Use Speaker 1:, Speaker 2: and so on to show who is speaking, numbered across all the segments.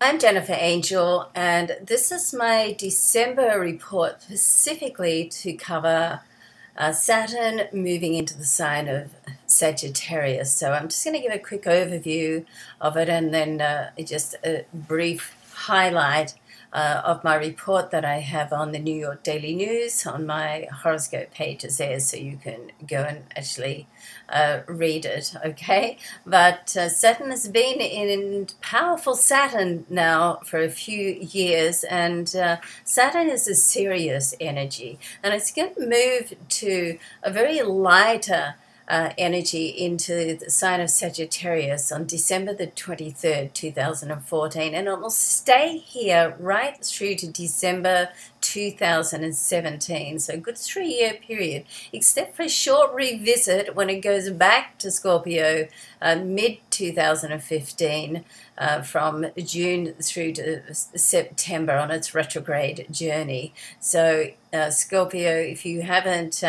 Speaker 1: I'm Jennifer Angel, and this is my December report specifically to cover Saturn moving into the sign of Sagittarius. So I'm just going to give a quick overview of it and then just a brief highlight of my report that I have on the New York Daily News on my horoscope pages there, so you can go and actually read it, okay? But Saturn has been in powerful Saturn now for a few years, and Saturn is a serious energy, and it's going to move to a very lighter energy into the sign of Sagittarius on December the 23rd, 2014, and it will stay here right through to December 2017, so a good 3-year period, except for a short revisit when it goes back to Scorpio mid-2015 from June through to September on its retrograde journey. So Scorpio, if you haven't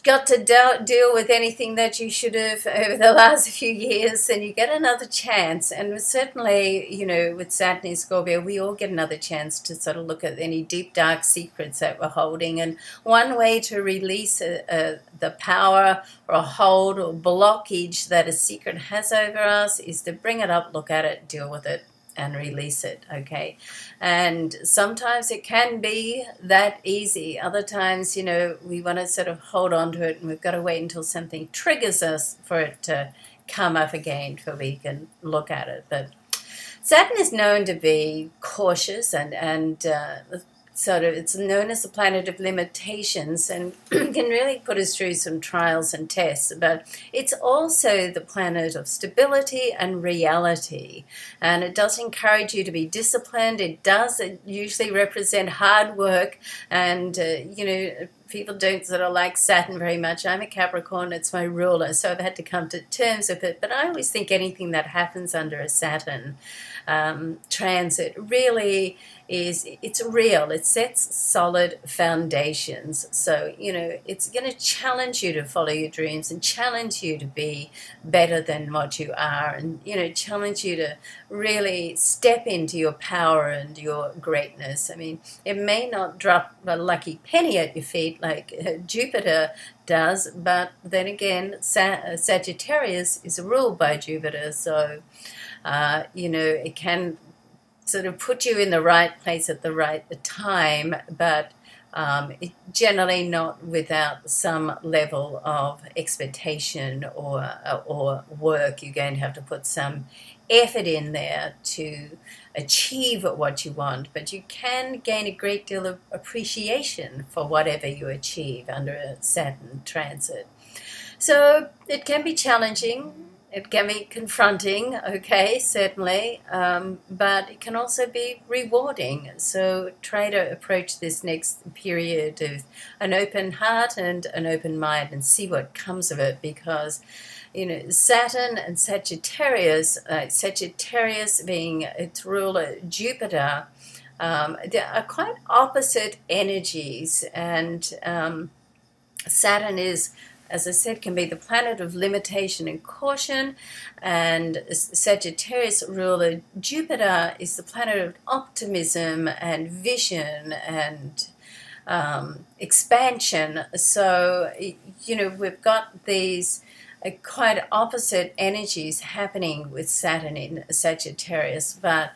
Speaker 1: got to deal with anything that you should have over the last few years, then you get another chance. And certainly, you know, with Saturn in Scorpio, we all get another chance to sort of look at any deep, dark secrets that we're holding. And one way to release the power or a hold or blockage that a secret has over us is to bring it up, look at it, deal with it, and release it, okay? And sometimes it can be that easy. Other times, you know, we want to sort of hold on to it, and we've got to wait until something triggers us for it to come up again before we can look at it. But Saturn is known to be cautious and sort of, it's known as the planet of limitations, and can really put us through some trials and tests. But it's also the planet of stability and reality, and it does encourage you to be disciplined. It usually represent hard work, and you know, people don't sort of like Saturn very much. I'm a Capricorn, it's my ruler, so I've had to come to terms with it. But I always think anything that happens under a Saturn transit really it's real. It sets solid foundations. So, you know, it's going to challenge you to follow your dreams and challenge you to be better than what you are, and, you know, challenge you to really step into your power and your greatness. I mean, it may not drop a lucky penny at your feet like Jupiter does, but then again, Sagittarius is ruled by Jupiter, so you know, it can sort of put you in the right place at the right time, but generally not without some level of expectation or work. You're going to have to put some effort in there to achieve what you want, but you can gain a great deal of appreciation for whatever you achieve under a Saturn transit. So it can be challenging. It can be confronting, okay, certainly, but it can also be rewarding. So try to approach this next period with an open heart and an open mind and see what comes of it, because, you know, Saturn and Sagittarius, Sagittarius being its ruler, Jupiter, they are quite opposite energies, and Saturn is, as I said, can be the planet of limitation and caution, and Sagittarius ruler Jupiter is the planet of optimism and vision and expansion. So, you know, we've got these quite opposite energies happening with Saturn in Sagittarius, but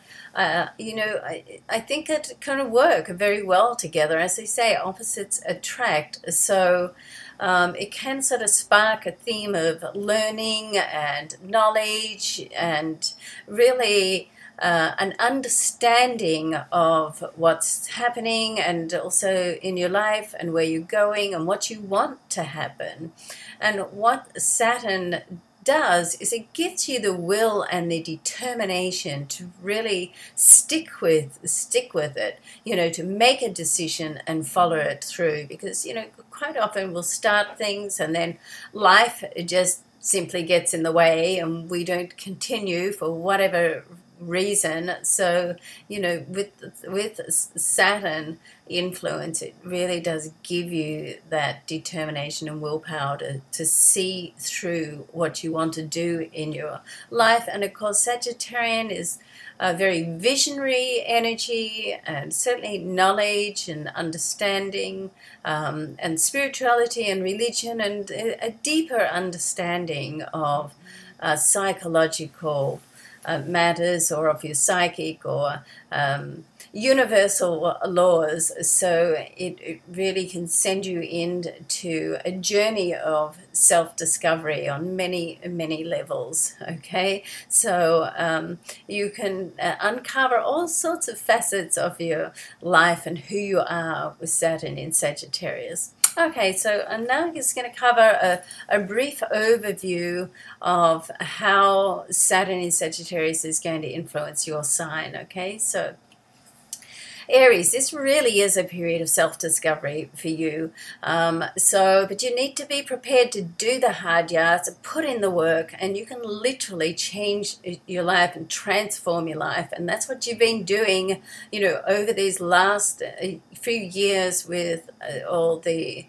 Speaker 1: you know, I think it kind of work very well together. As they say, opposites attract. So it can sort of spark a theme of learning and knowledge and really an understanding of what's happening, and also in your life and where you're going and what you want to happen. And what Saturn does is it gives you the will and the determination to really stick with it, you know, to make a decision and follow it through, because, you know, quite often we'll start things and then life just simply gets in the way and we don't continue for whatever reason. So, you know, with Saturn influence, it really does give you that determination and willpower to see through what you want to do in your life. And of course, Sagittarian is a very visionary energy, and certainly knowledge and understanding, and spirituality and religion, and a deeper understanding of psychological matters, or of your psychic, or universal laws. So it really can send you into a journey of self-discovery on many, many levels, okay? So you can uncover all sorts of facets of your life and who you are with Saturn in Sagittarius. Okay, so I'm now just going to cover a brief overview of how Saturn in Sagittarius is going to influence your sign, okay? So Aries, this really is a period of self-discovery for you. But you need to be prepared to do the hard yards, put in the work, and you can literally change your life and transform your life. And that's what you've been doing, you know, over these last few years with all the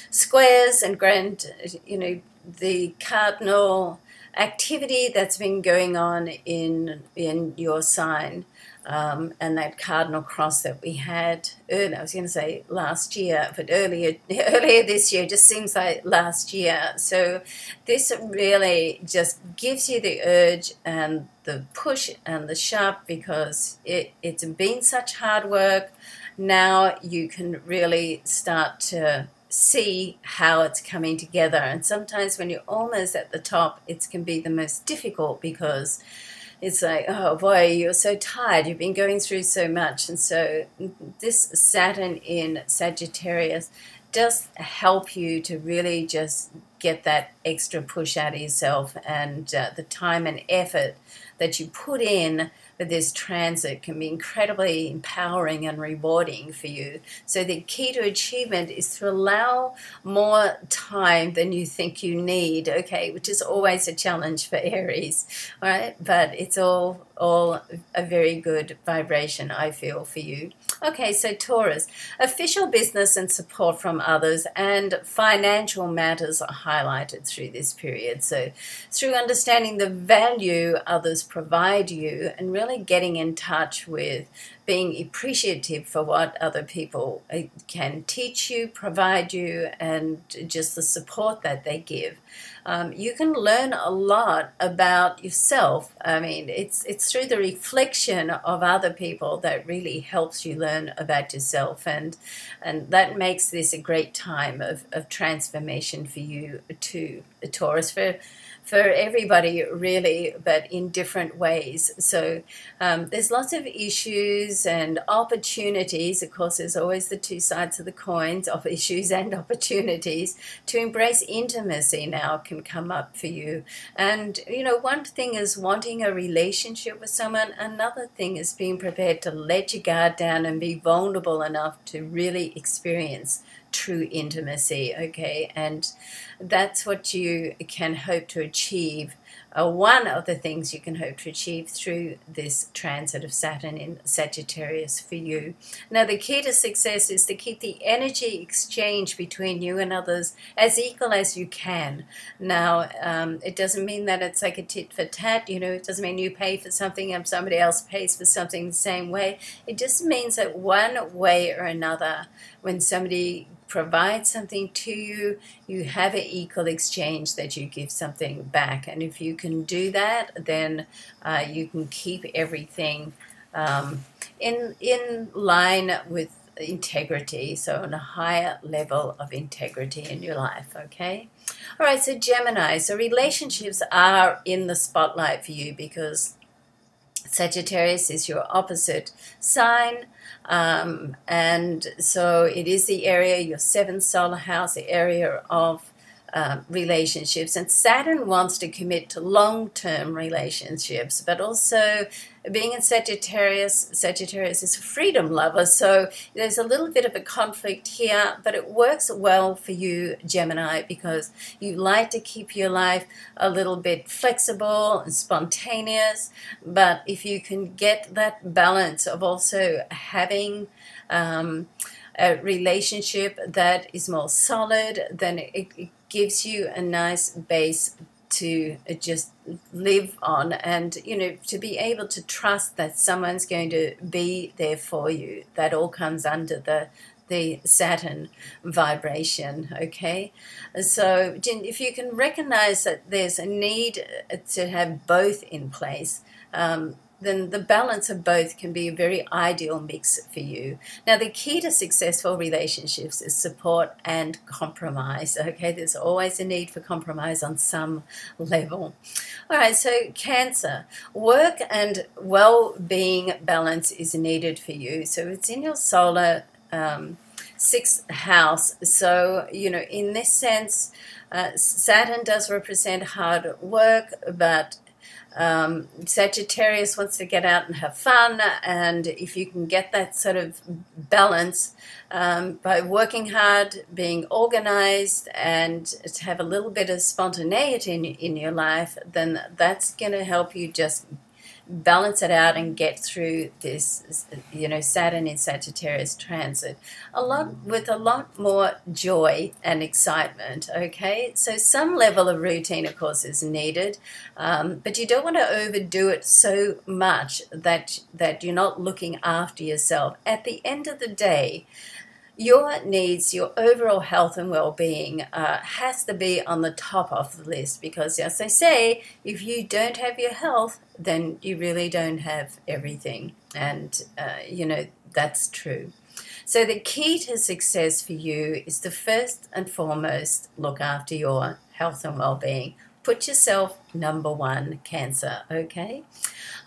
Speaker 1: squares and grand, you know, the cardinal activity that's been going on in your sign. And that cardinal cross that we had earlier, I was going to say last year, but earlier this year, just seems like last year. So this really just gives you the urge and the push and the sharp, because it's been such hard work. Now you can really start to see how it's coming together. And sometimes when you're almost at the top, it can be the most difficult, because it's like, oh boy, you're so tired, you've been going through so much. And so this Saturn in Sagittarius does help you to really just get that extra push out of yourself, and the time and effort that you put in for this transit can be incredibly empowering and rewarding for you. So the key to achievement is to allow more time than you think you need, okay, which is always a challenge for Aries, all right? But it's all a very good vibration, I feel, for you. Okay, so Taurus, official business and support from others and financial matters are highlighted through this period. So through understanding the value others provide you, and really getting in touch with being appreciative for what other people can teach you, provide you, and just the support that they give. You can learn a lot about yourself. I mean, it's through the reflection of other people that really helps you learn about yourself, and that makes this a great time of transformation for you too, Taurus, for everybody really, but in different ways. So there's lots of issues and opportunities. Of course, there's always the two sides of the coins of issues and opportunities. To embrace intimacy now can come up for you. And, you know, one thing is wanting a relationship with someone. Another thing is being prepared to let your guard down and be vulnerable enough to really experience true intimacy, okay? And that's what you can hope to achieve. One of the things you can hope to achieve through this transit of Saturn in Sagittarius for you. Now, the key to success is to keep the energy exchange between you and others as equal as you can. Now, it doesn't mean that it's like a tit for tat, you know, it doesn't mean you pay for something and somebody else pays for something the same way. It just means that one way or another, when somebody provide something to you, you have an equal exchange, that you give something back. And if you can do that, then you can keep everything in line with integrity, so on a higher level of integrity in your life, okay? All right, so Gemini, so relationships are in the spotlight for you, because Sagittarius is your opposite sign, and so it is the area, your seventh solar house, the area of relationships, and Saturn wants to commit to long-term relationships, but also being in Sagittarius is a freedom lover, so there's a little bit of a conflict here, but it works well for you, Gemini, because you like to keep your life a little bit flexible and spontaneous, but if you can get that balance of also having a relationship that is more solid, then it gives you a nice base to just live on, and to be able to trust that someone's going to be there for you. That all comes under the Saturn vibration. Okay, so if you can recognize that there's a need to have both in place, then the balance of both can be a very ideal mix for you. Now, the key to successful relationships is support and compromise. Okay, there's always a need for compromise on some level. All right, so Cancer, work and well-being balance is needed for you. So it's in your solar sixth house. So, in this sense, Saturn does represent hard work, but Sagittarius wants to get out and have fun, and if you can get that sort of balance by working hard, being organized, and to have a little bit of spontaneity in your life, then that's going to help you just balance it out and get through this, Saturn in Sagittarius transit with a lot more joy and excitement. Okay, so some level of routine, of course, is needed, but you don't want to overdo it so much that you're not looking after yourself. At the end of the day, your needs, your overall health and well-being has to be on the top of the list, because, as they say, if you don't have your health, then you really don't have everything. And, that's true. So the key to success for you is to first and foremost look after your health and well-being. Put yourself number one, Cancer, okay?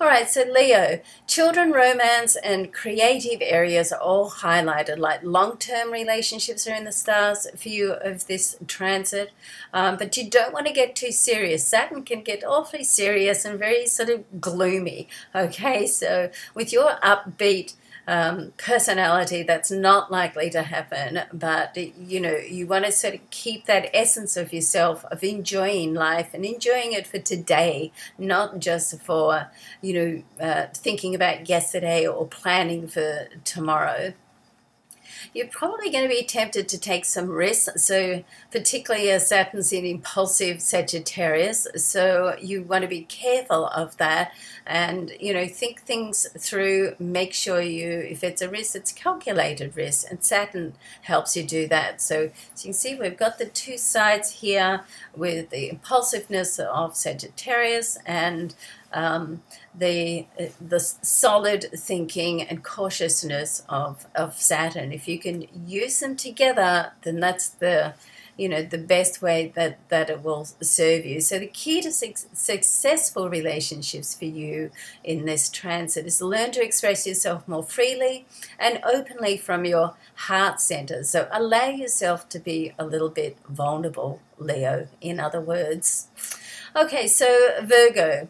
Speaker 1: All right, so Leo, children, romance, and creative areas are all highlighted, like long-term relationships are in the stars for you of this transit, but you don't want to get too serious. Saturn can get awfully serious and very sort of gloomy, okay? So with your upbeat personality, that's not likely to happen, but you want to sort of keep that essence of yourself, of enjoying life and enjoying it for today, not just for thinking about yesterday or planning for tomorrow. You're probably going to be tempted to take some risks, so particularly as Saturn's in impulsive Sagittarius, so you want to be careful of that and, think things through. Make sure if it's a risk, it's calculated risk, and Saturn helps you do that. So as you can see, we've got the two sides here with the impulsiveness of Sagittarius and the solid thinking and cautiousness of Saturn. If you can use them together, then that's the best way that it will serve you. So the key to successful relationships for you in this transit is to learn to express yourself more freely and openly from your heart center. So allow yourself to be a little bit vulnerable, Leo, in other words. Okay, so Virgo.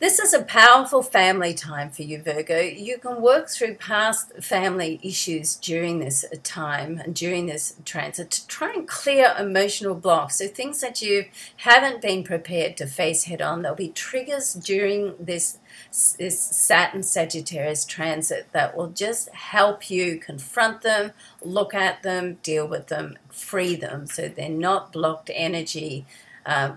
Speaker 1: This is a powerful family time for you, Virgo. You can work through past family issues during this time and during this transit to try and clear emotional blocks. So things that you haven't been prepared to face head on. There'll be triggers during this Saturn Sagittarius transit that will just help you confront them, look at them, deal with them, free them, so they're not blocked energy,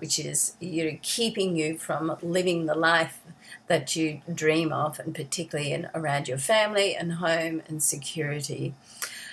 Speaker 1: which is keeping you from living the life that you dream of, and particularly around your family and home and security.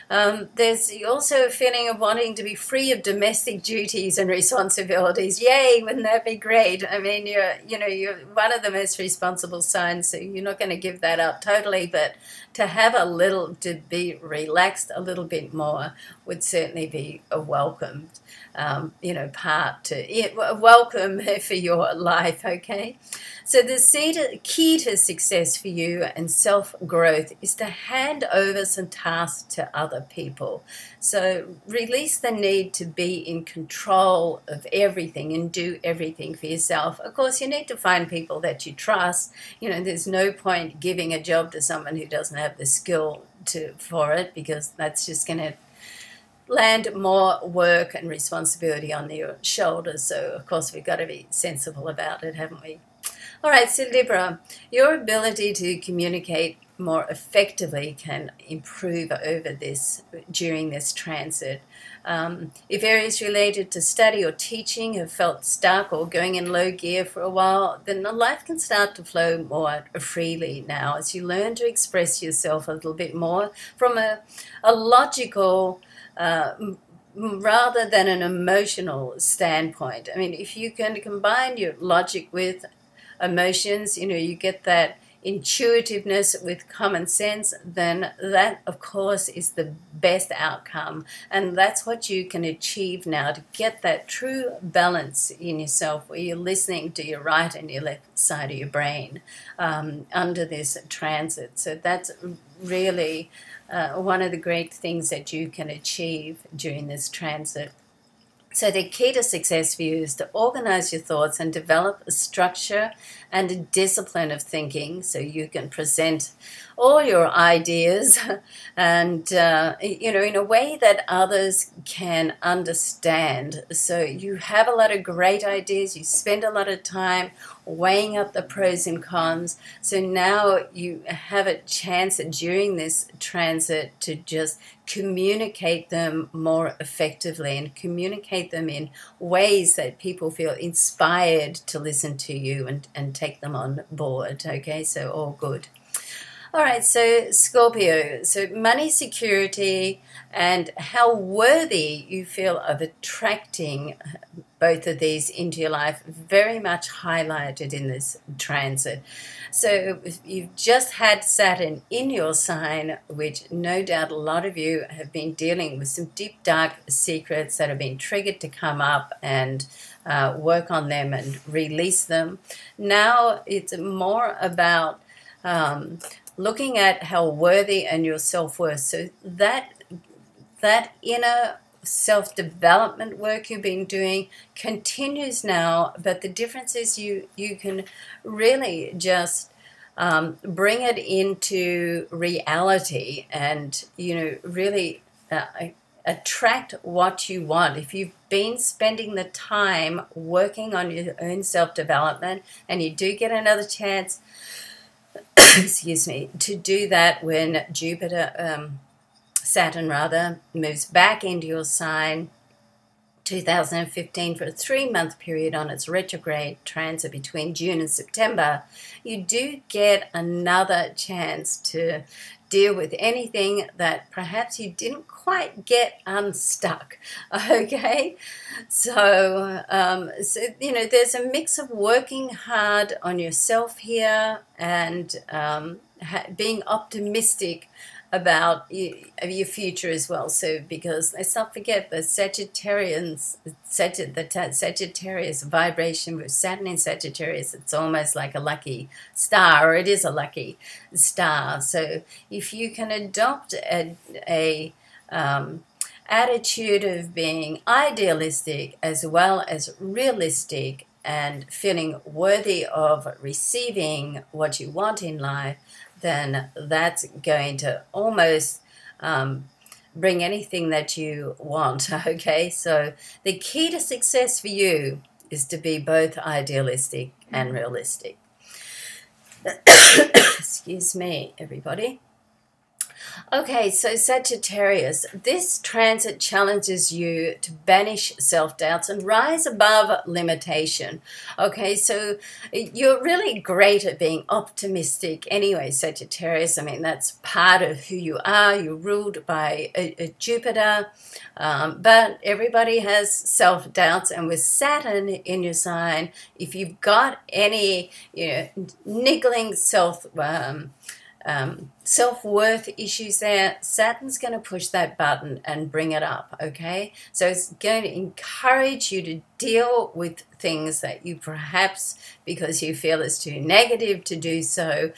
Speaker 1: There's also a feeling of wanting to be free of domestic duties and responsibilities. Yay, wouldn't that be great? I mean, you're one of the most responsible signs, so you're not going to give that up totally, but to have to be relaxed a little bit more would certainly be a welcome, part to welcome for your life, okay? So the key to success for you and self-growth is to hand over some tasks to others. other people. So release the need to be in control of everything and do everything for yourself. Of course, you need to find people that you trust. You know, there's no point giving a job to someone who doesn't have the skill for it, because that's just going to land more work and responsibility on your shoulders. So, of course, we've got to be sensible about it, haven't we? All right, so Libra, your ability to communicate more effectively can improve during this transit. If areas related to study or teaching have felt stuck or going in low gear for a while, then life can start to flow more freely now as you learn to express yourself a little bit more from a logical rather than an emotional standpoint. I mean, if you can combine your logic with emotions, you know, you get that intuitiveness with common sense, then that, of course, is the best outcome. And that's what you can achieve now, to get that true balance in yourself, where you're listening to your right and your left side of your brain under this transit. So that's really one of the great things that you can achieve during this transit. So the key to success for you is to organize your thoughts and develop a structure and a discipline of thinking, so you can present all your ideas and, you know, in a way that others can understand. So you have a lot of great ideas. You spend a lot of time weighing up the pros and cons. So now you have a chance during this transit to just communicate them more effectively and communicate them in ways that people feel inspired to listen to you and take them on board. Okay, so all good. All right, so Scorpio, so money, security, and how worthy you feel of attracting both of these into your life, very much highlighted in this transit. So if you've just had Saturn in your sign, which no doubt a lot of you have been dealing with some deep, dark secrets that have been triggered to come up and work on them and release them. Now it's more about looking at how worthy and your self-worth. So that inner self-development work you've been doing continues now, but the difference is you can really just bring it into reality and, you know, really attract what you want. If you've been spending the time working on your own self-development and you do get another chance excuse me, to do that when Saturn moves back into your sign 2015 for a 3-month period on its retrograde transit between June and September, you do get another chance to deal with anything that perhaps you didn't quite get unstuck. Okay, so you know, there's a mix of working hard on yourself here and being optimistic about your future as well. So because let's not forget the Sagittarius vibration with Saturn in Sagittarius, it's almost like a lucky star, or it is a lucky star. So if you can adopt a attitude of being idealistic as well as realistic and feeling worthy of receiving what you want in life, then that's going to almost bring anything that you want, okay? So the key to success for you is to be both idealistic and realistic. Excuse me, everybody. Okay, so Sagittarius, this transit challenges you to banish self-doubts and rise above limitation. Okay, so you're really great at being optimistic anyway, Sagittarius. I mean, that's part of who you are. You're ruled by a Jupiter, but everybody has self-doubts. And with Saturn in your sign, if you've got any, you know, niggling self-worth issues there, Saturn's going to push that button and bring it up, okay? So it's going to encourage you to deal with things that you perhaps, because you feel it's too negative to do so,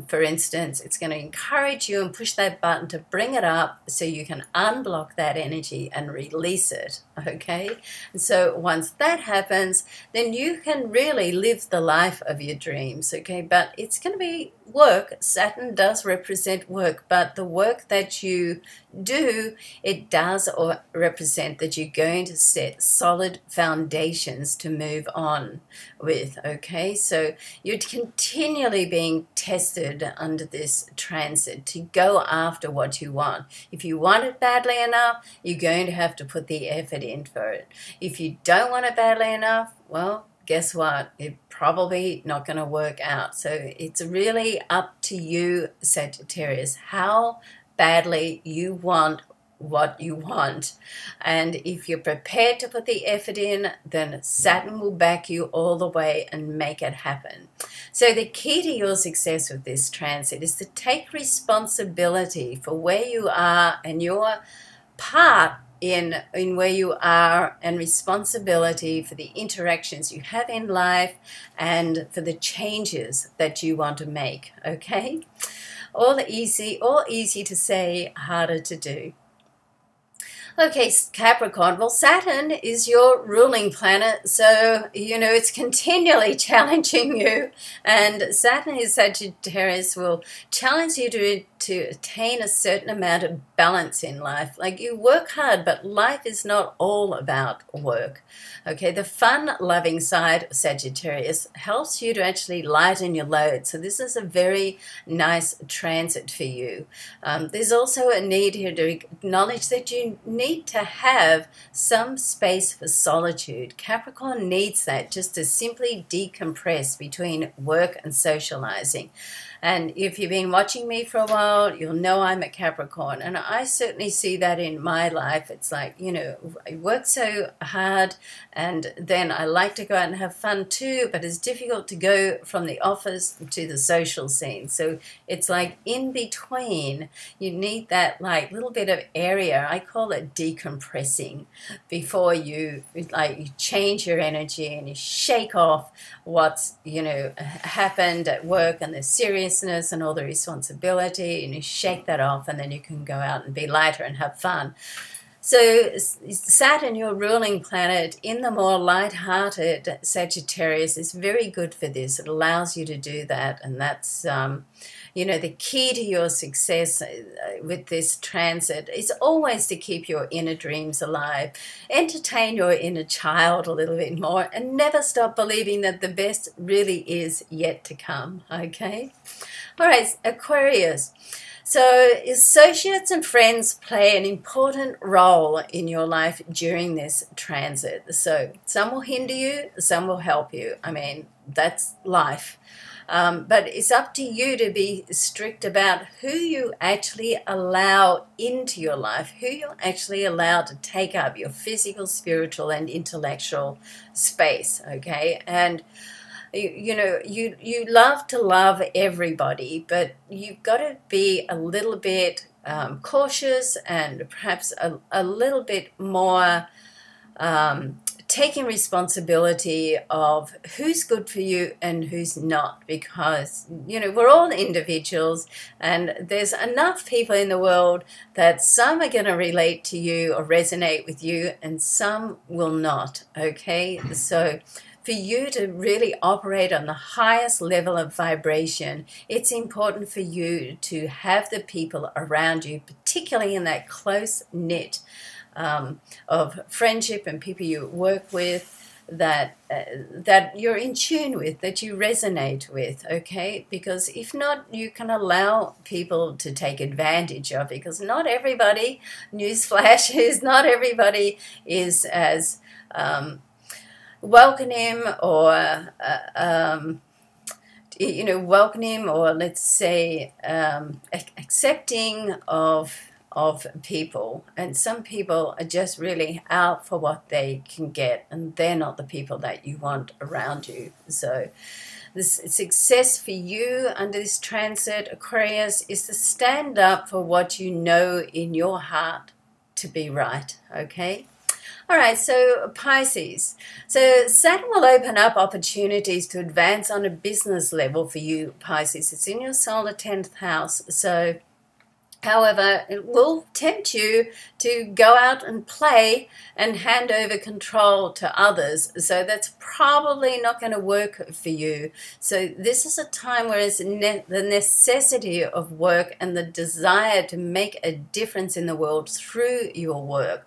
Speaker 1: for instance, it's going to encourage you and push that button to bring it up so you can unblock that energy and release it, okay? And so once that happens, then you can really live the life of your dreams, okay? But it's going to be work. Saturn does represent work, but the work that you do, it does or represent that you're going to set solid foundations to move on with, okay? So you're continually being tested under this transit to go after what you want. If you want it badly enough, you're going to have to put the effort in for it. If you don't want it badly enough, well, guess what? It's probably not going to work out. So it's really up to you, Sagittarius, how badly you want what you want. And if you're prepared to put the effort in, then Saturn will back you all the way and make it happen. So the key to your success with this transit is to take responsibility for where you are and your part in where you are, and responsibility for the interactions you have in life and for the changes that you want to make, okay? All easy to say, harder to do. Okay, Capricorn, well, Saturn is your ruling planet, so, you know, it's continually challenging you, and Saturn in Sagittarius will challenge you to attain a certain amount of balance in life. Like, you work hard, but life is not all about work, okay? The fun-loving side of Sagittarius helps you to actually lighten your load, so this is a very nice transit for you. There's also a need here to acknowledge that you need to have some space for solitude. Capricorn needs that just to simply decompress between work and socializing. And if you've been watching me for a while, you'll know I'm a Capricorn. And I certainly see that in my life. It's like, you know, I work so hard and then I like to go out and have fun too, but it's difficult to go from the office to the social scene. So it's like in between, you need that like little bit of area. I call it decompressing before you change your energy and you shake off what's, you know, happened at work and the seriousness and all the responsibility, and you shake that off, and then you can go out and be lighter and have fun. So Saturn, your ruling planet, in the more light-hearted Sagittarius, is very good for this. It allows you to do that, and that's you know, the key to your success with this transit is always to keep your inner dreams alive. Entertain your inner child a little bit more and never stop believing that the best really is yet to come, okay? All right, Aquarius. So associates and friends play an important role in your life during this transit. So some will hinder you, some will help you. I mean, that's life. But it's up to you to be strict about who you actually allow into your life, who you're actually allowed to take up your physical, spiritual, and intellectual space, okay? And you know, you love to love everybody, but you've got to be a little bit cautious and perhaps a little bit more taking responsibility of who's good for you and who's not, because, you know, we're all individuals and there's enough people in the world that some are going to relate to you or resonate with you and some will not, okay? So for you to really operate on the highest level of vibration, it's important for you to have the people around you, particularly in that close-knit of friendship and people you work with, that you're in tune with, that you resonate with, okay? Because if not, you can allow people to take advantage of it, because not everybody, newsflash, is not everybody is as welcoming or you know, welcoming or let's say accepting of people, and some people are just really out for what they can get, and they're not the people that you want around you. So this success for you under this transit, Aquarius, is to stand up for what you know in your heart to be right, okay? All right, so Pisces. So Saturn will open up opportunities to advance on a business level for you, Pisces. It's in your solar 10th house. So however, it will tempt you to go out and play and hand over control to others. So that's probably not going to work for you. So this is a time where it's the necessity of work and the desire to make a difference in the world through your work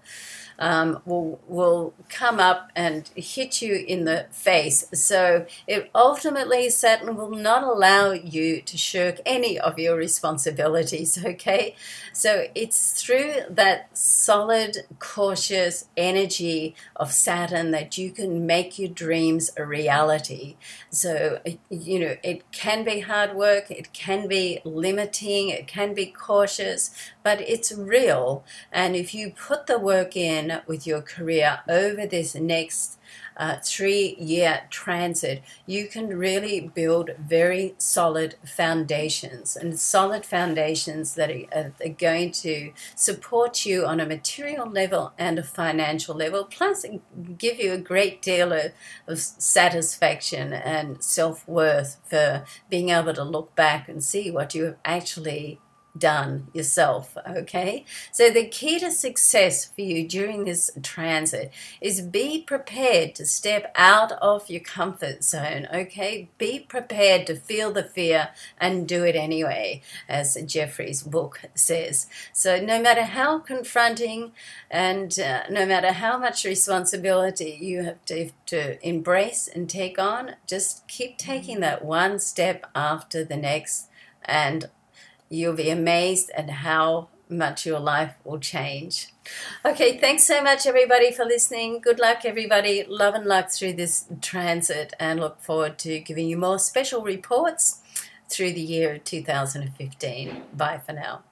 Speaker 1: will come up and hit you in the face. So it ultimately, Saturn will not allow you to shirk any of your responsibilities, okay? So it's through that solid, cautious energy of Saturn that you can make your dreams a reality. So, you know, it can be hard work, it can be limiting, it can be cautious, but it's real. And if you put the work in with your career over this next 3-year transit, you can really build very solid foundations, and solid foundations that are going to support you on a material level and a financial level, plus give you a great deal of satisfaction and self-worth for being able to look back and see what you have actually done yourself. Okay, so the key to success for you during this transit is be prepared to step out of your comfort zone. Okay, be prepared to feel the fear and do it anyway, as Jeffrey's book says. So no matter how confronting and no matter how much responsibility you have to embrace and take on, just keep taking that one step after the next, and you'll be amazed at how much your life will change. Okay, thanks so much, everybody, for listening. Good luck, everybody. Love and luck through this transit, and look forward to giving you more special reports through the year of 2015. Bye for now.